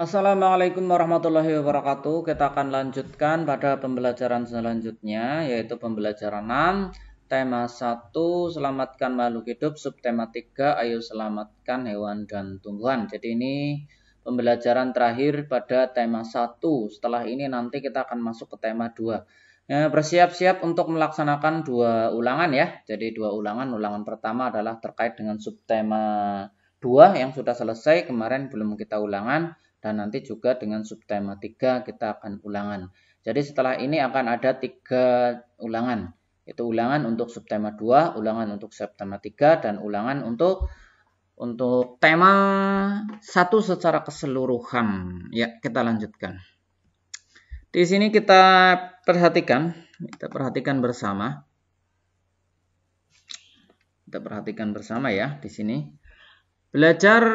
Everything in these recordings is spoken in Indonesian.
Assalamualaikum warahmatullahi wabarakatuh. Kita akan lanjutkan pada pembelajaran selanjutnya, yaitu pembelajaran 6, tema 1, selamatkan makhluk hidup, subtema 3, ayo selamatkan hewan dan tumbuhan. Jadi ini pembelajaran terakhir pada tema 1. Setelah ini nanti kita akan masuk ke tema 2. Bersiap-siap untuk melaksanakan 2 ulangan ya. Jadi 2 ulangan. Ulangan pertama adalah terkait dengan subtema 2 yang sudah selesai, kemarin belum kita ulangan. Dan nanti juga dengan subtema 3 kita akan ulangan. Jadi setelah ini akan ada 3 ulangan. Itu ulangan untuk subtema 2, ulangan untuk subtema 3, dan ulangan untuk tema 1 secara keseluruhan. Ya, kita lanjutkan. Di sini kita perhatikan bersama. Kita perhatikan bersama ya di sini. Belajar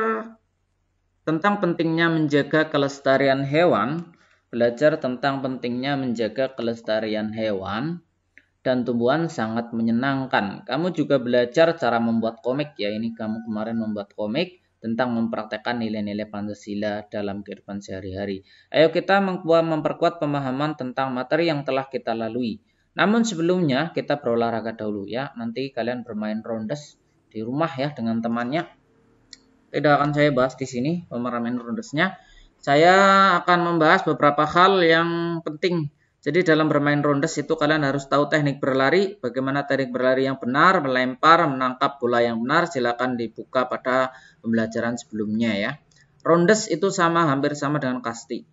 tentang pentingnya menjaga kelestarian hewan, dan tumbuhan sangat menyenangkan. Kamu juga belajar cara membuat komik ya. Ini kamu kemarin membuat komik tentang mempraktekkan nilai-nilai Pancasila dalam kehidupan sehari-hari. Ayo kita memperkuat pemahaman tentang materi yang telah kita lalui. Namun sebelumnya kita berolahraga dahulu ya. Nanti kalian bermain rondes di rumah ya dengan temannya. Tidak akan saya bahas di sini pemeraman rondesnya. Saya akan membahas beberapa hal yang penting. Jadi dalam bermain rondes itu kalian harus tahu teknik berlari, bagaimana teknik berlari yang benar, melempar, menangkap bola yang benar. Silakan dibuka pada pembelajaran sebelumnya ya. Rondes itu hampir sama dengan kasti.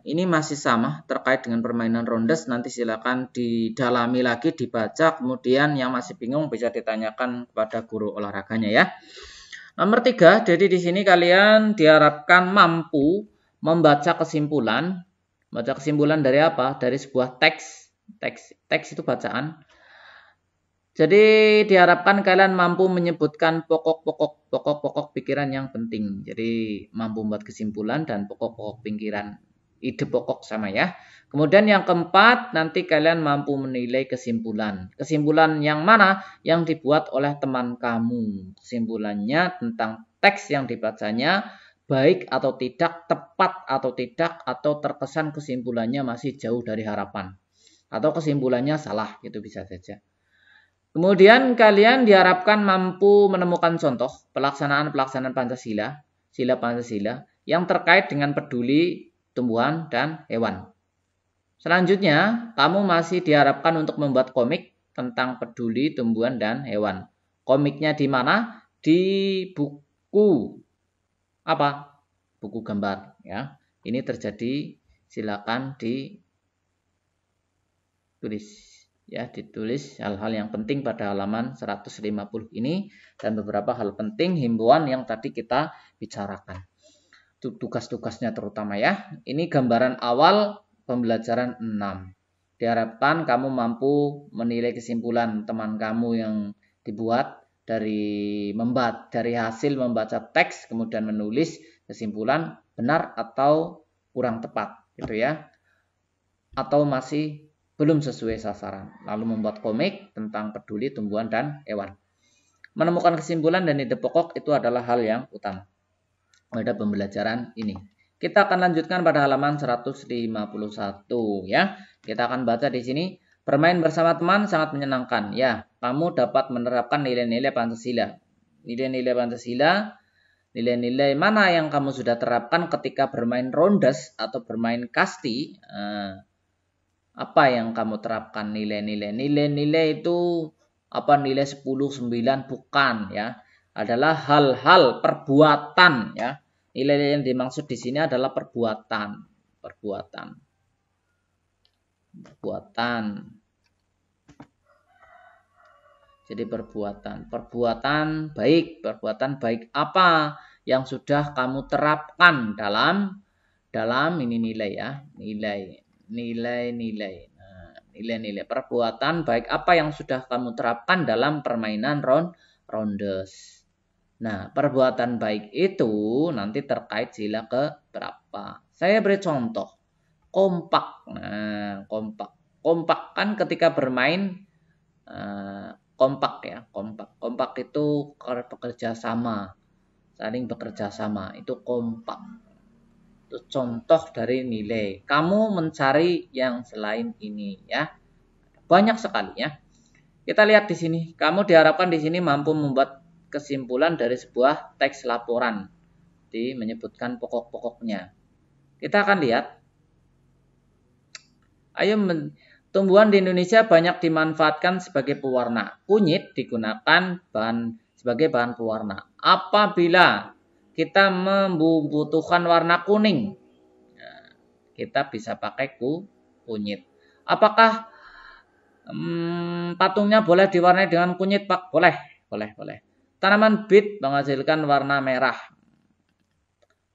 Ini masih sama terkait dengan permainan rondes. Nanti silakan didalami lagi, dibaca. Kemudian yang masih bingung bisa ditanyakan kepada guru olahraganya ya. Nomor 3, jadi di sini kalian diharapkan mampu membaca kesimpulan. Baca kesimpulan dari apa? Dari sebuah teks. Teks itu bacaan. Jadi diharapkan kalian mampu menyebutkan pokok-pokok pikiran yang penting. Jadi mampu membuat kesimpulan dan pokok-pokok pikiran. Ide pokok sama ya. Kemudian yang keempat, nanti kalian mampu menilai kesimpulan. Kesimpulan yang mana? Yang dibuat oleh teman kamu. Kesimpulannya tentang teks yang dibacanya, baik atau tidak, tepat atau tidak, atau terkesan kesimpulannya masih jauh dari harapan. Atau kesimpulannya salah, itu bisa saja. Kemudian kalian diharapkan mampu menemukan contoh pelaksanaan Pancasila, sila Pancasila, yang terkait dengan peduli tumbuhan dan hewan. Selanjutnya, kamu masih diharapkan untuk membuat komik tentang peduli tumbuhan dan hewan. Komiknya di mana? Di buku apa? Buku gambar ya. Ini terjadi, silakan ditulis. Ya, ditulis hal-hal yang penting pada halaman 150 ini dan beberapa hal penting himbauan yang tadi kita bicarakan. Tugas-tugasnya terutama ya. Ini gambaran awal pembelajaran 6. Diharapkan kamu mampu menilai kesimpulan teman kamu yang dibuat dari hasil membaca teks kemudian menulis kesimpulan benar atau kurang tepat gitu ya. Atau masih belum sesuai sasaran. Lalu membuat komik tentang peduli tumbuhan dan hewan. Menemukan kesimpulan dan ide pokok itu adalah hal yang utama pada pembelajaran ini. Kita akan lanjutkan pada halaman 151 ya. Kita akan baca di sini. Bermain bersama teman sangat menyenangkan. Ya, kamu dapat menerapkan nilai-nilai Pancasila. Nilai-nilai Pancasila, nilai-nilai mana yang kamu sudah terapkan ketika bermain rondes atau bermain kasti? Apa yang kamu terapkan nilai-nilai? Nilai-nilai itu apa? Nilai 10, 9 bukan ya. Adalah hal-hal perbuatan ya. Nilai yang dimaksud di sini adalah perbuatan. Jadi perbuatan baik apa yang sudah kamu terapkan dalam ini nilai ya, nilai perbuatan baik apa yang sudah kamu terapkan dalam permainan rondes. Nah, perbuatan baik itu nanti terkait sila ke berapa. Saya beri contoh. Kompak. Nah, kompak kan ketika bermain kompak ya. Kompak itu bekerja sama. Saling bekerja sama. Itu kompak. Itu contoh dari nilai. Kamu mencari yang selain ini ya. Banyak sekali ya. Kita lihat di sini. Kamu diharapkan di sini mampu membuat kesimpulan dari sebuah teks laporan. Jadi menyebutkan pokok-pokoknya. Kita akan lihat. Tumbuhan di Indonesia banyak dimanfaatkan sebagai pewarna. Kunyit digunakan sebagai bahan pewarna. Apabila kita membutuhkan warna kuning, kita bisa pakai kunyit. Apakah patungnya boleh diwarnai dengan kunyit, Pak? Boleh. Tanaman bit menghasilkan warna merah.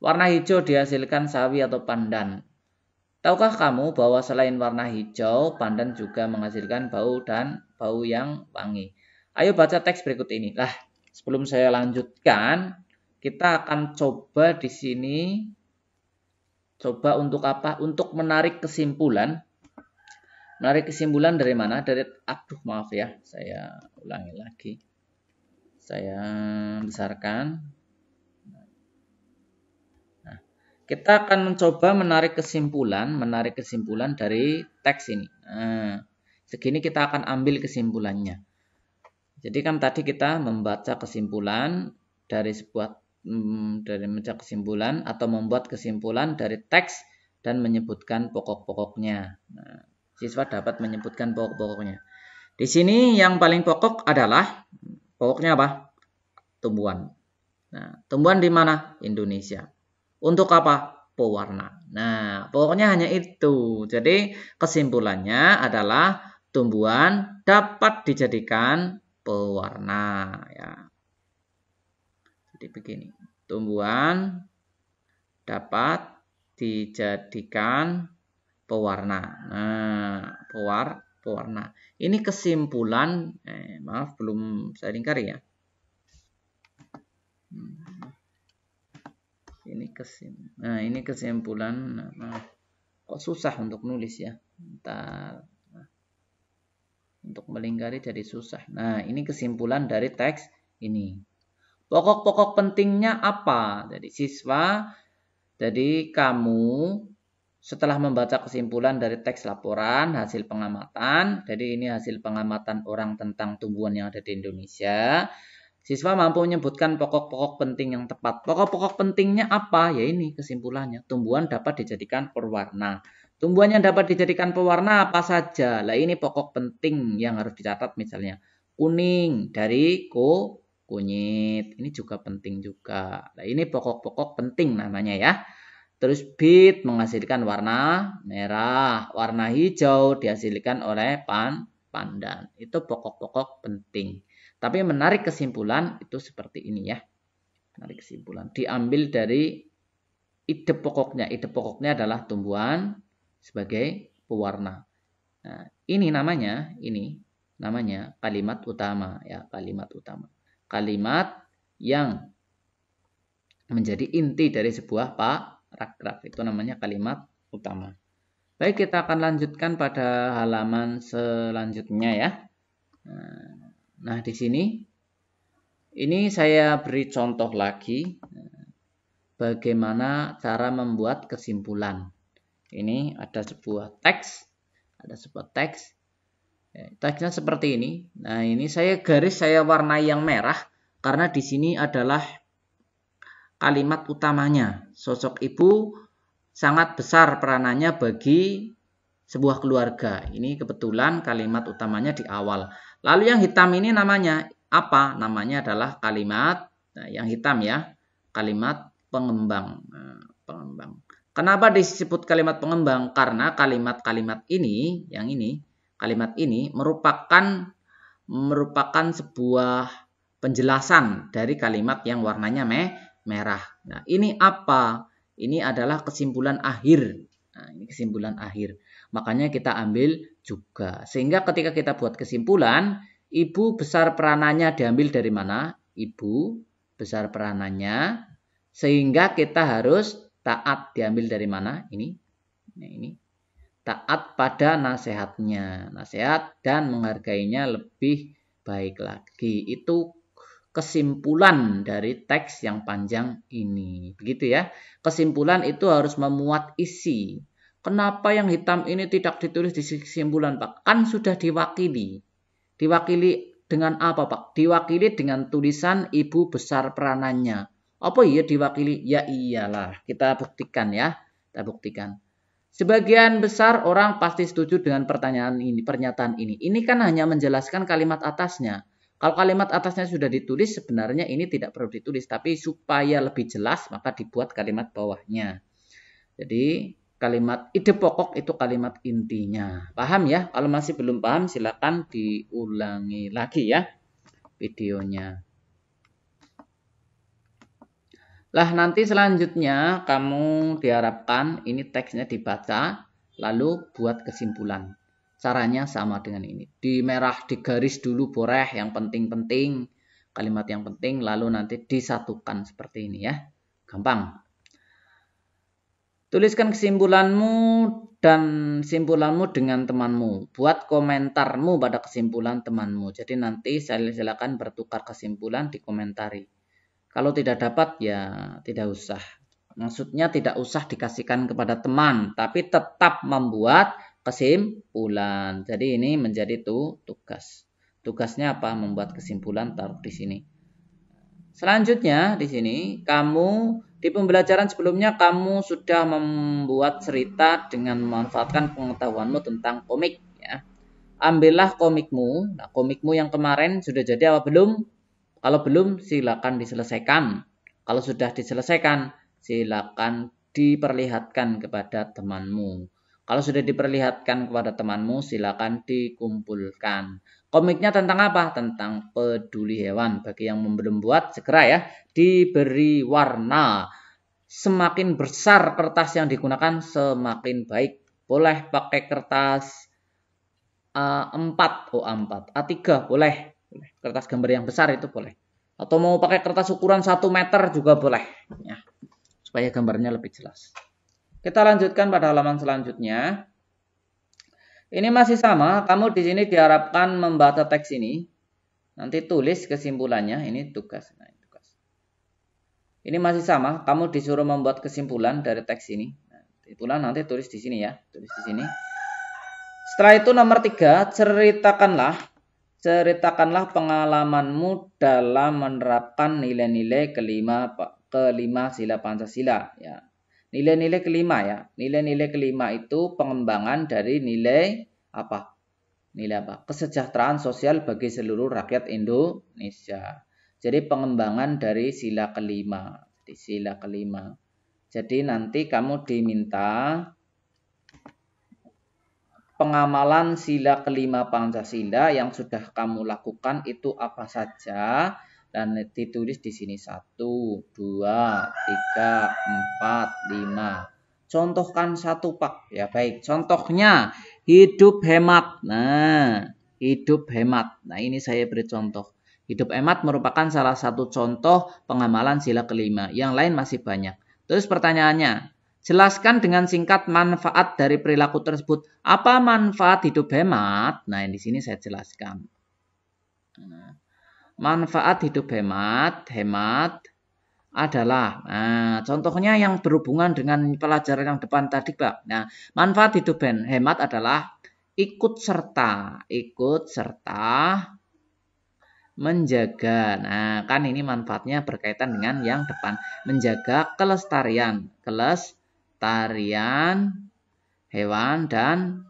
Warna hijau dihasilkan sawi atau pandan. Tahukah kamu bahwa selain warna hijau, pandan juga menghasilkan bau yang wangi? Ayo baca teks berikut ini. Lah, sebelum saya lanjutkan, kita akan coba di sini. Coba untuk apa? Untuk menarik kesimpulan. Menarik kesimpulan dari mana? Maaf ya, saya ulangi lagi. Saya besarkan. Kita akan mencoba menarik kesimpulan dari teks ini. Nah, segini kita akan ambil kesimpulannya. Jadi kan tadi kita membaca kesimpulan dari membaca kesimpulan atau membuat kesimpulan dari teks dan menyebutkan pokok-pokoknya. Nah, siswa dapat menyebutkan pokok-pokoknya. Di sini yang paling pokok adalah pokoknya apa? Tumbuhan. Nah, tumbuhan di mana? Indonesia. Untuk apa? Pewarna. Nah, pokoknya hanya itu. Jadi, kesimpulannya adalah tumbuhan dapat dijadikan pewarna. Ya. Jadi begini. Tumbuhan dapat dijadikan pewarna. Nah, pewarna. Ini kesimpulan. Maaf, belum saya lingkari ya. Ini kesimpulan. Kok susah untuk nulis ya? Bentar. Untuk melingkari jadi susah. Nah, ini kesimpulan dari teks ini. Pokok-pokok pentingnya apa? Jadi kamu setelah membaca kesimpulan dari teks laporan, hasil pengamatan. Jadi ini hasil pengamatan orang tentang tumbuhan yang ada di Indonesia. Siswa mampu menyebutkan pokok-pokok penting yang tepat. Pokok-pokok pentingnya apa? Ya ini kesimpulannya. Tumbuhan dapat dijadikan pewarna. Tumbuhan yang dapat dijadikan pewarna apa saja? Lah ini pokok penting yang harus dicatat misalnya. Kuning dari kunyit. Ini juga penting juga. Lah ini pokok-pokok penting namanya ya. Terus bit menghasilkan warna merah. Warna hijau dihasilkan oleh pandan. Itu pokok-pokok penting. Tapi menarik kesimpulan itu seperti ini ya. Menarik kesimpulan. Diambil dari ide pokoknya. Ide pokoknya adalah tumbuhan sebagai pewarna. Nah, ini namanya kalimat utama ya, kalimat utama. Kalimat yang menjadi inti dari sebuah paragraf. Itu namanya kalimat utama. Baik, kita akan lanjutkan pada halaman selanjutnya ya. Nah, di sini ini saya beri contoh lagi bagaimana cara membuat kesimpulan. Ini ada sebuah teks, teksnya seperti ini. Nah, ini saya warnai yang merah karena di sini adalah kalimat utamanya. Sosok ibu sangat besar peranannya bagi sebuah keluarga. Ini kebetulan kalimat utamanya di awal. Lalu yang hitam ini namanya apa? Namanya adalah kalimat, yang hitam ya, kalimat pengembang. Pengembang. Kenapa disebut kalimat pengembang? Karena kalimat-kalimat ini, kalimat ini merupakan sebuah penjelasan dari kalimat yang warnanya merah. Nah, ini apa? Ini adalah kesimpulan akhir. Nah, ini kesimpulan akhir. Makanya kita ambil juga. Sehingga ketika kita buat kesimpulan, ibu besar peranannya diambil dari mana? Ibu besar peranannya. Sehingga kita harus taat diambil dari mana? Ini. Taat pada nasihatnya. Nasihat dan menghargainya lebih baik lagi. Itu kesimpulan dari teks yang panjang ini. Begitu ya. Kesimpulan itu harus memuat isi. Kenapa yang hitam ini tidak ditulis di kesimpulan, Pak? Kan sudah diwakili. Diwakili dengan apa, Pak? Diwakili dengan tulisan ibu besar peranannya. Apa iya diwakili? Ya iyalah. Kita buktikan ya. Kita buktikan. Sebagian besar orang pasti setuju dengan pernyataan ini. Ini kan hanya menjelaskan kalimat atasnya. Kalau kalimat atasnya sudah ditulis, sebenarnya ini tidak perlu ditulis. Tapi supaya lebih jelas, maka dibuat kalimat bawahnya. Jadi, kalimat ide pokok itu kalimat intinya. Paham ya? Kalau masih belum paham, silakan diulangi lagi ya videonya. Lah nanti selanjutnya kamu diharapkan ini teksnya dibaca, lalu buat kesimpulan. Caranya sama dengan ini. Di merah digaris dulu boleh yang penting-penting, kalimat yang penting, lalu nanti disatukan seperti ini ya. Gampang. Tuliskan kesimpulanmu dan simpulanmu dengan temanmu. Buat komentarmu pada kesimpulan temanmu. Jadi nanti silakan bertukar kesimpulan dikomentari. Kalau tidak dapat ya tidak usah. Maksudnya tidak usah dikasihkan kepada teman, tapi tetap membuat kesimpulan. Jadi ini menjadi tugas. Tugasnya apa? Membuat kesimpulan, taruh di sini. Selanjutnya di sini kamu di pembelajaran sebelumnya kamu sudah membuat cerita dengan memanfaatkan pengetahuanmu tentang komik ya. Ambillah komikmu. Nah, komikmu yang kemarin sudah jadi apa belum? Kalau belum silakan diselesaikan. Kalau sudah diselesaikan silakan diperlihatkan kepada temanmu. Kalau sudah diperlihatkan kepada temanmu silakan dikumpulkan. Komiknya tentang apa? Tentang peduli hewan. Bagi yang belum buat segera ya diberi warna. Semakin besar kertas yang digunakan semakin baik. Boleh pakai kertas A4, A3 boleh. Kertas gambar yang besar itu boleh. Atau mau pakai kertas ukuran 1 meter juga boleh. Ya, supaya gambarnya lebih jelas. Kita lanjutkan pada halaman selanjutnya. Ini masih sama. Kamu di sini diharapkan membaca teks ini. Nanti tulis kesimpulannya. Ini tugas. Nah, tugas. Ini masih sama. Kamu disuruh membuat kesimpulan dari teks ini. Nah, kesimpulan nanti tulis di sini ya. Tulis di sini. Setelah itu nomor 3, ceritakanlah pengalamanmu dalam menerapkan nilai-nilai kelima sila Pancasila ya. Nilai-nilai kelima ya. Nilai-nilai kelima itu pengembangan dari nilai apa? Nilai apa? Kesejahteraan sosial bagi seluruh rakyat Indonesia. Jadi pengembangan dari sila kelima. Di sila kelima. Jadi nanti kamu diminta pengamalan sila kelima Pancasila yang sudah kamu lakukan itu apa saja. Dan ditulis di sini 1, 2, 3, 4, 5. Contohkan 1 Pak. Ya baik. Contohnya hidup hemat. Nah, hidup hemat. Nah ini saya beri contoh. Hidup hemat merupakan salah satu contoh pengamalan sila kelima. Yang lain masih banyak. Terus pertanyaannya, jelaskan dengan singkat manfaat dari perilaku tersebut. Apa manfaat hidup hemat? Nah di sini saya jelaskan. Manfaat hidup hemat adalah, contohnya yang berhubungan dengan pelajaran yang depan tadi, Pak. Nah, manfaat hidup hemat adalah ikut serta menjaga. Nah, kan ini manfaatnya berkaitan dengan yang depan, menjaga kelestarian hewan dan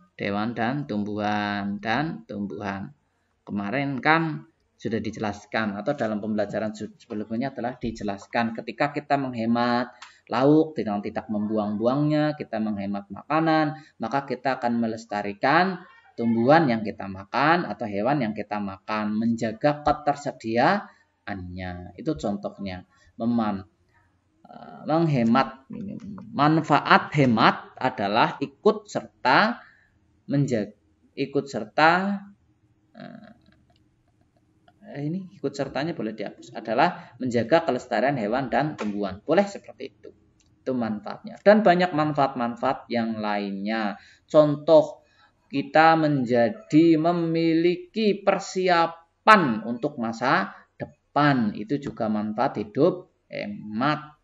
tumbuhan. Kemarin kan sudah dijelaskan atau dalam pembelajaran sebelumnya telah dijelaskan ketika kita menghemat lauk dengan tidak membuang-buangnya, kita menghemat makanan, maka kita akan melestarikan tumbuhan yang kita makan atau hewan yang kita makan, menjaga ketersediaannya. Itu contohnya. Menghemat. Manfaat hemat adalah ikut serta ikut sertanya boleh dihapus, adalah menjaga kelestarian hewan dan tumbuhan. Boleh seperti itu. Itu manfaatnya. Dan banyak manfaat-manfaat yang lainnya. Contoh, kita memiliki persiapan untuk masa depan. Itu juga manfaat hidup hemat.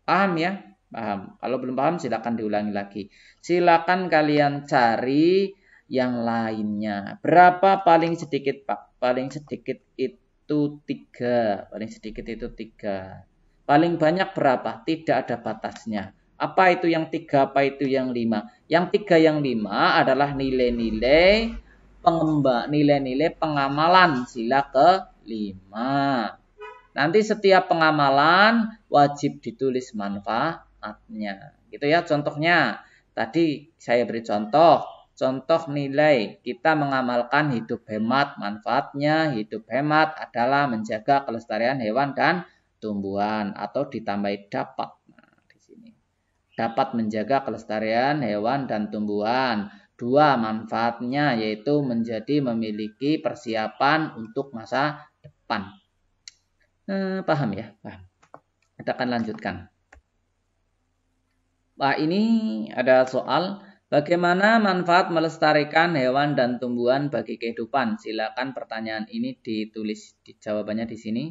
Paham ya? Paham. Kalau belum paham silakan diulangi lagi. Silakan kalian cari yang lainnya. Berapa paling sedikit, Pak? Paling sedikit itu 3. Paling sedikit itu 3. Paling banyak berapa? Tidak ada batasnya. Apa itu yang 3? Apa itu yang 5? Yang 3 yang 5 adalah nilai-nilai nilai-nilai pengamalan sila ke-5. Nanti setiap pengamalan wajib ditulis manfaatnya. Gitu ya contohnya. Tadi saya beri contoh. Contoh nilai kita mengamalkan hidup hemat. Manfaatnya hidup hemat adalah menjaga kelestarian hewan dan tumbuhan atau ditambahi dapat. Nah, di sini. Dapat menjaga kelestarian hewan dan tumbuhan. 2, manfaatnya yaitu memiliki persiapan untuk masa depan. Paham ya? Paham. Kita akan lanjutkan. Wah, ini ada soal. Bagaimana manfaat melestarikan hewan dan tumbuhan bagi kehidupan? Silakan pertanyaan ini ditulis di jawabannya di sini.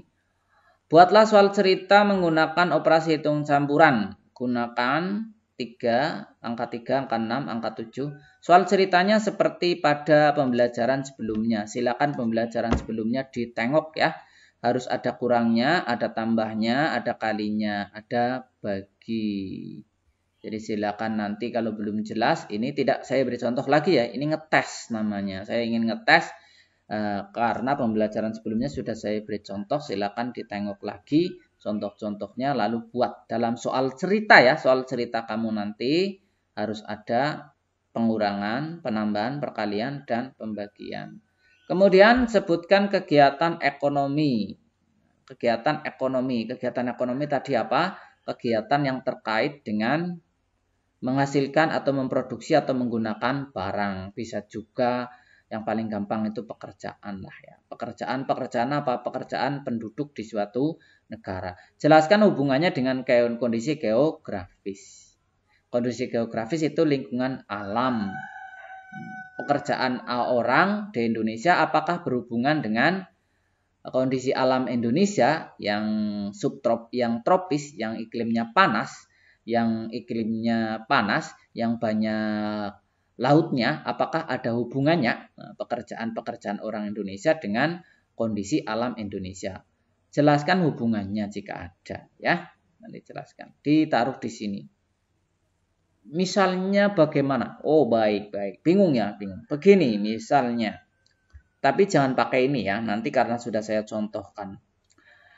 Buatlah soal cerita menggunakan operasi hitung campuran. Gunakan 3, angka 3, angka 6, angka 7. Soal ceritanya seperti pada pembelajaran sebelumnya. Silakan pembelajaran sebelumnya ditengok ya. Harus ada kurangnya, ada tambahnya, ada kalinya, ada bagi. Jadi silakan nanti kalau belum jelas, ini tidak saya beri contoh lagi ya. Ini ngetes namanya. Saya ingin ngetes karena pembelajaran sebelumnya sudah saya beri contoh. Silakan ditengok lagi contoh-contohnya lalu buat. Dalam soal cerita ya, soal cerita kamu nanti harus ada pengurangan, penambahan, perkalian, dan pembagian. Kemudian sebutkan kegiatan ekonomi. Kegiatan ekonomi. Kegiatan ekonomi tadi apa? Kegiatan yang terkait dengan menghasilkan atau memproduksi atau menggunakan barang. Bisa juga yang paling gampang itu pekerjaan lah ya. Pekerjaan apa? Pekerjaan penduduk di suatu negara. Jelaskan hubungannya dengan kondisi geografis. Kondisi geografis itu lingkungan alam. Pekerjaan orang di Indonesia apakah berhubungan dengan kondisi alam Indonesia yang tropis, yang iklimnya panas, yang banyak lautnya, apakah ada hubungannya pekerjaan-pekerjaan orang Indonesia dengan kondisi alam Indonesia? Jelaskan hubungannya jika ada, ya. Nanti jelaskan. Ditaruh di sini. Misalnya bagaimana? Oh, baik. Bingung ya, bingung. Begini misalnya. Tapi jangan pakai ini ya, nanti karena sudah saya contohkan.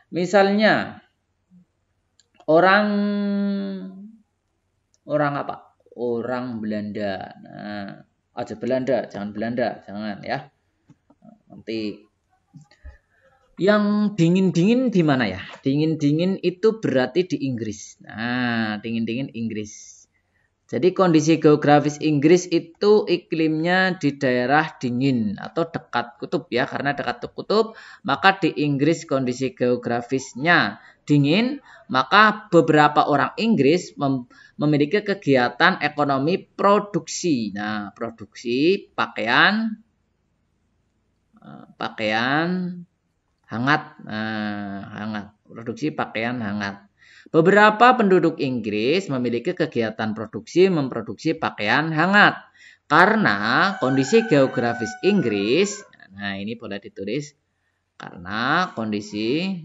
Misalnya orang apa? Orang Belanda. Nah, aja Belanda, jangan ya. Nanti yang dingin-dingin di mana ya? Dingin-dingin itu berarti di Inggris. Nah, dingin-dingin Inggris. Jadi kondisi geografis Inggris itu iklimnya di daerah dingin atau dekat kutub ya. Karena dekat kutub, maka di Inggris kondisi geografisnya dingin, maka beberapa orang Inggris memiliki kegiatan ekonomi produksi. Nah, produksi pakaian hangat. Hangat. Produksi pakaian hangat. Beberapa penduduk Inggris memiliki kegiatan memproduksi pakaian hangat. Karena kondisi geografis Inggris, nah ini boleh ditulis, karena kondisi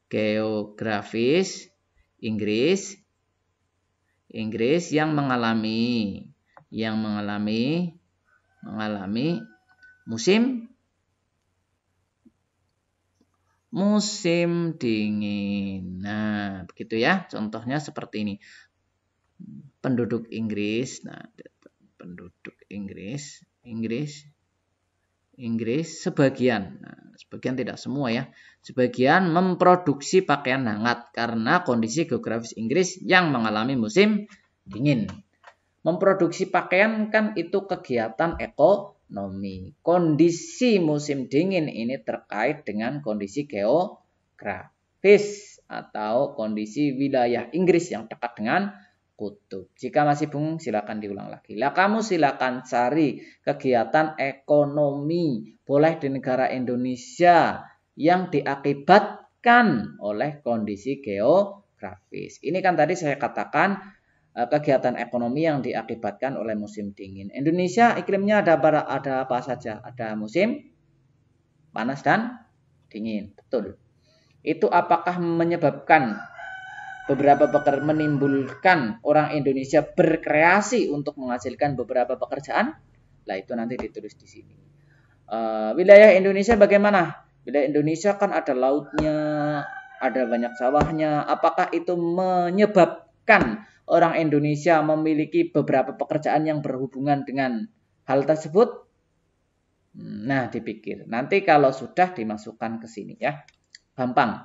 geografis Inggris yang mengalami musim dingin. Nah, begitu ya. Contohnya seperti ini. Penduduk Inggris. Nah, penduduk Inggris sebagian. Nah, sebagian tidak semua ya. Sebagian memproduksi pakaian hangat karena kondisi geografis Inggris yang mengalami musim dingin. Memproduksi pakaian kan itu kegiatan ekonomi. Kondisi musim dingin ini terkait dengan kondisi geografis atau kondisi wilayah Inggris yang dekat dengan kutub. Jika masih bingung silakan diulang lagi. Lah kamu silakan cari kegiatan ekonomi boleh di negara Indonesia yang diakibatkan oleh kondisi geografis. Ini kan tadi saya katakan kegiatan ekonomi yang diakibatkan oleh musim dingin. Indonesia iklimnya ada apa saja? Ada musim panas dan dingin. Betul. Itu apakah menyebabkan menimbulkan orang Indonesia berkreasi untuk menghasilkan beberapa pekerjaan? Lah itu nanti ditulis di sini. Wilayah Indonesia bagaimana? Wilayah Indonesia kan ada lautnya, ada banyak sawahnya. Apakah itu menyebabkan orang Indonesia memiliki beberapa pekerjaan yang berhubungan dengan hal tersebut? Nah, dipikir. Nanti kalau sudah dimasukkan ke sini ya. Gampang.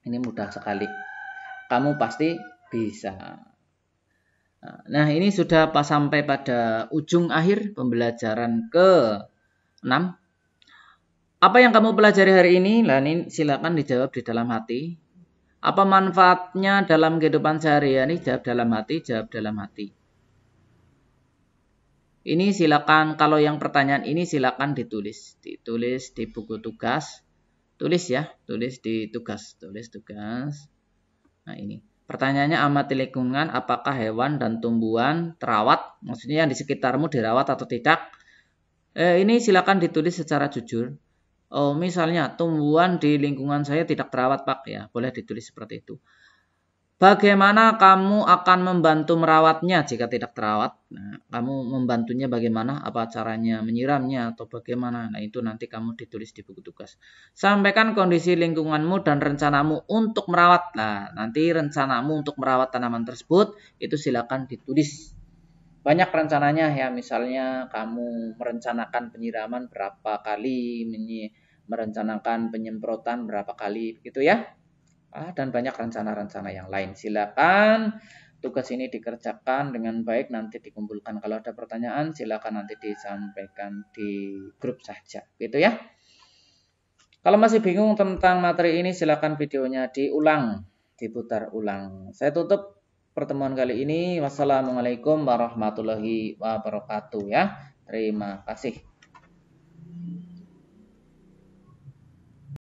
Ini mudah sekali. Kamu pasti bisa. Nah, ini sudah sampai pada ujung akhir pembelajaran ke-6. Apa yang kamu pelajari hari ini? Nah, ini silakan dijawab di dalam hati. Apa manfaatnya dalam kehidupan sehari-hari? Jawab dalam hati, jawab dalam hati. Ini silakan, kalau yang pertanyaan ini silakan ditulis. Ditulis di buku tugas. Tulis ya, tulis di tugas. Tulis tugas. Nah ini, pertanyaannya amati lingkungan, apakah hewan dan tumbuhan terawat? Maksudnya yang di sekitarmu dirawat atau tidak? Ini silakan ditulis secara jujur. Oh, misalnya tumbuhan di lingkungan saya tidak terawat, Pak, ya. Boleh ditulis seperti itu. Bagaimana kamu akan membantu merawatnya jika tidak terawat? Nah, kamu membantunya bagaimana? Apa caranya menyiramnya atau bagaimana? Nah, itu nanti kamu ditulis di buku tugas. Sampaikan kondisi lingkunganmu dan rencanamu untuk merawat. Nah, nanti rencanamu untuk merawat tanaman tersebut itu silakan ditulis. Banyak rencananya ya, misalnya kamu merencanakan penyiraman berapa kali, merencanakan penyemprotan berapa kali, begitu ya. Dan banyak rencana-rencana yang lain. Silakan tugas ini dikerjakan dengan baik, nanti dikumpulkan. Kalau ada pertanyaan silakan nanti disampaikan di grup saja, gitu ya. Kalau masih bingung tentang materi ini silakan videonya diulang, diputar ulang. Saya tutup pertemuan kali ini. Wassalamualaikum warahmatullahi wabarakatuh ya. Terima kasih.